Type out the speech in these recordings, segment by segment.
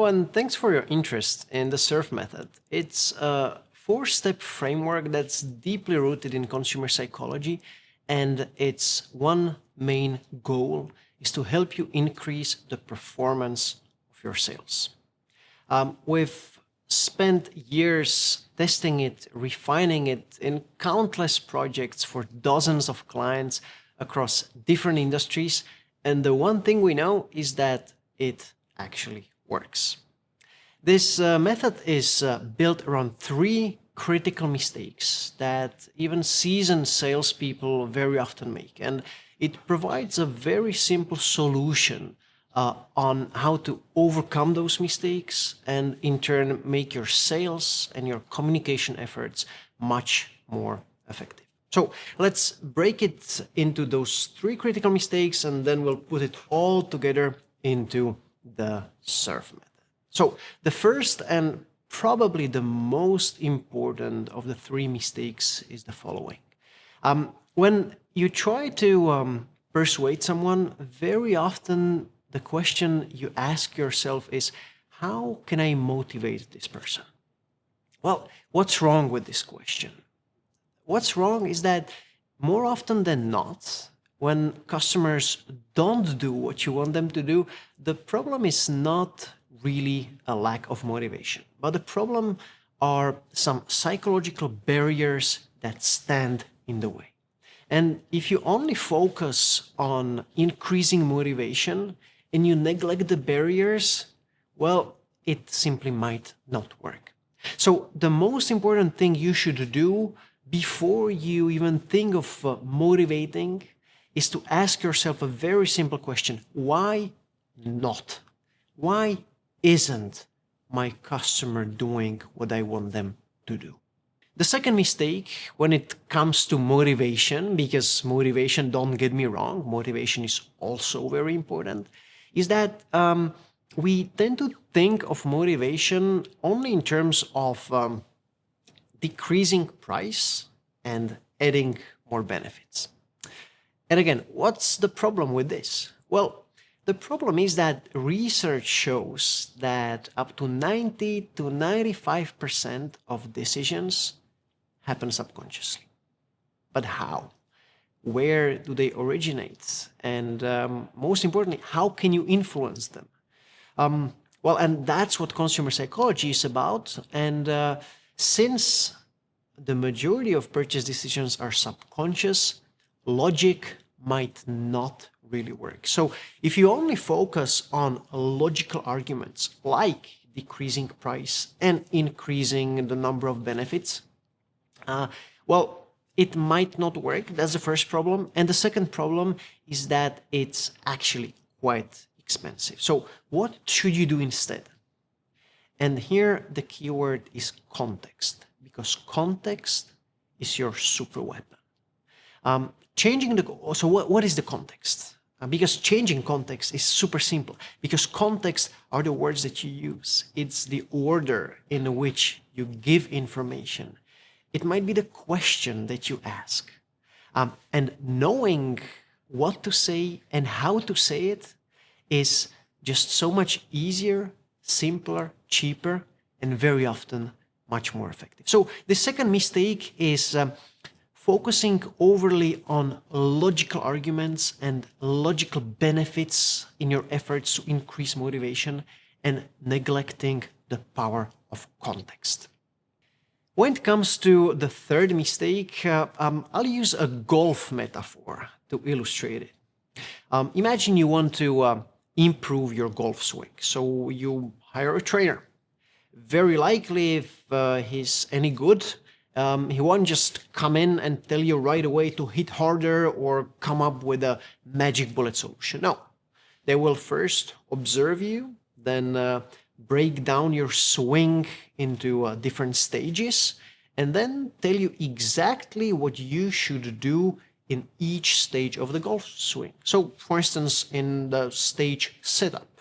Hello, and thanks for your interest in the SURF method. It's a four-step framework that's deeply rooted in consumer psychology, and its one main goal is to help you increase the performance of your sales. We've spent years testing it, refining it in countless projects for dozens of clients across different industries, and the one thing we know is that it actually works. This method is built around three critical mistakes that even seasoned salespeople very often make, and it provides a very simple solution on how to overcome those mistakes and in turn make your sales and your communication efforts much more effective. So let's break it into those three critical mistakes, and then we'll put it all together into the SURF method. So the first and probably the most important of the three mistakes is the following. When you try to persuade someone, very often the question you ask yourself is, how can I motivate this person? Well, what's wrong with this question? What's wrong is that more often than not, when customers don't do what you want them to do, the problem is not really a lack of motivation, but the problem are some psychological barriers that stand in the way. And if you only focus on increasing motivation and you neglect the barriers, well, it simply might not work. So the most important thing you should do before you even think of motivating is to ask yourself a very simple question. Why not? Why isn't my customer doing what I want them to do? The second mistake when it comes to motivation, because motivation, don't get me wrong, motivation is also very important, is that we tend to think of motivation only in terms of decreasing price and adding more benefits. And again, what's the problem with this? Well, the problem is that research shows that up to 90 to 95% of decisions happen subconsciously. But how? Where do they originate? And most importantly, how can you influence them? Well, and that's what consumer psychology is about. And since the majority of purchase decisions are subconscious, logic might not really work. So if you only focus on logical arguments like decreasing price and increasing the number of benefits, well, it might not work. That's the first problem. And the second problem is that it's actually quite expensive. So what should you do instead? And here the keyword is context, because context is your super weapon. So what is the context? Because changing context is super simple, because context are the words that you use. It's the order in which you give information. It might be the question that you ask. And knowing what to say and how to say it is just so much easier, simpler, cheaper, and very often much more effective. So the second mistake is focusing overly on logical arguments and logical benefits in your efforts to increase motivation and neglecting the power of context. When it comes to the third mistake, I'll use a golf metaphor to illustrate it. Imagine you want to improve your golf swing, so you hire a trainer. Very likely, if he's any good, he won't just come in and tell you right away to hit harder or come up with a magic bullet solution. No, they will first observe you, then break down your swing into different stages, and then tell you exactly what you should do in each stage of the golf swing. So, for instance, in the stage setup,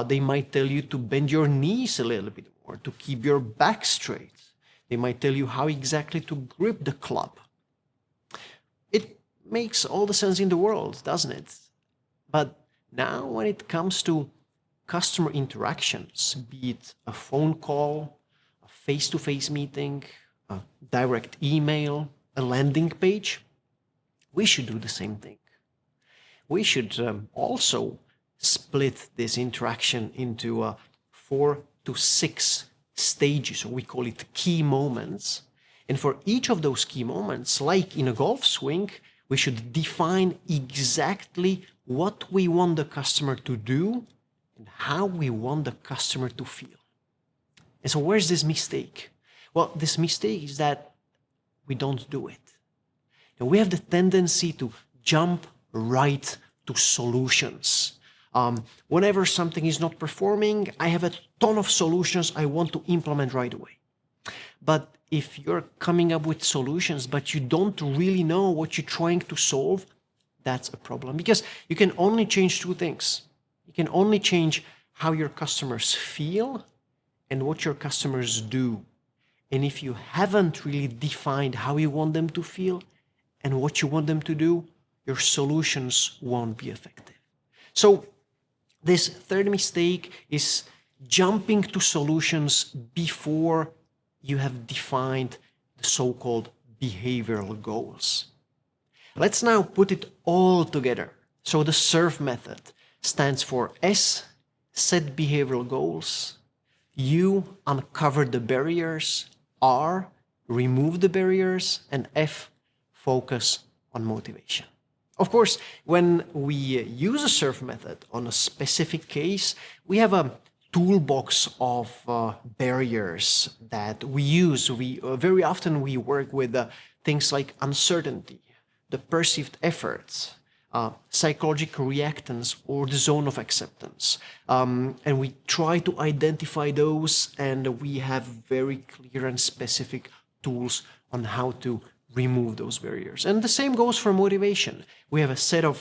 they might tell you to bend your knees a little bit more, to keep your back straight. They might tell you how exactly to grip the club. It makes all the sense in the world, doesn't it? But now when it comes to customer interactions, be it a phone call, a face-to-face meeting, a direct email, a landing page, we should do the same thing. We should also split this interaction into 4 to 6 stages, or we call it key moments. And for each of those key moments, like in a golf swing, we should define exactly what we want the customer to do and how we want the customer to feel. And so where's this mistake? Well, this mistake is that we don't do it. And we have the tendency to jump right to solutions. Whenever something is not performing, I have a ton of solutions I want to implement right away. But if you're coming up with solutions, but you don't really know what you're trying to solve, that's a problem. Because you can only change 2 things. You can only change how your customers feel and what your customers do. And if you haven't really defined how you want them to feel and what you want them to do, your solutions won't be effective. So this third mistake is jumping to solutions before you have defined the so-called behavioral goals. Let's now put it all together. So the SERVE method stands for S, set behavioral goals, U, uncover the barriers, R, remove the barriers, and F, focus on motivation. Of course, when we use a SERVE method on a specific case, we have a toolbox of barriers that we use. Very often we work with things like uncertainty, the perceived efforts, psychological reactance, or the zone of acceptance. And we try to identify those, and we have very clear and specific tools on how to remove those barriers. And the same goes for motivation. We have a set of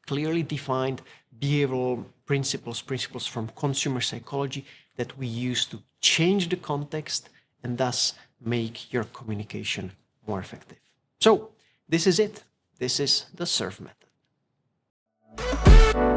clearly defined behavioral principles from consumer psychology that we use to change the context and thus make your communication more effective. So this is it. This is the SERVE method.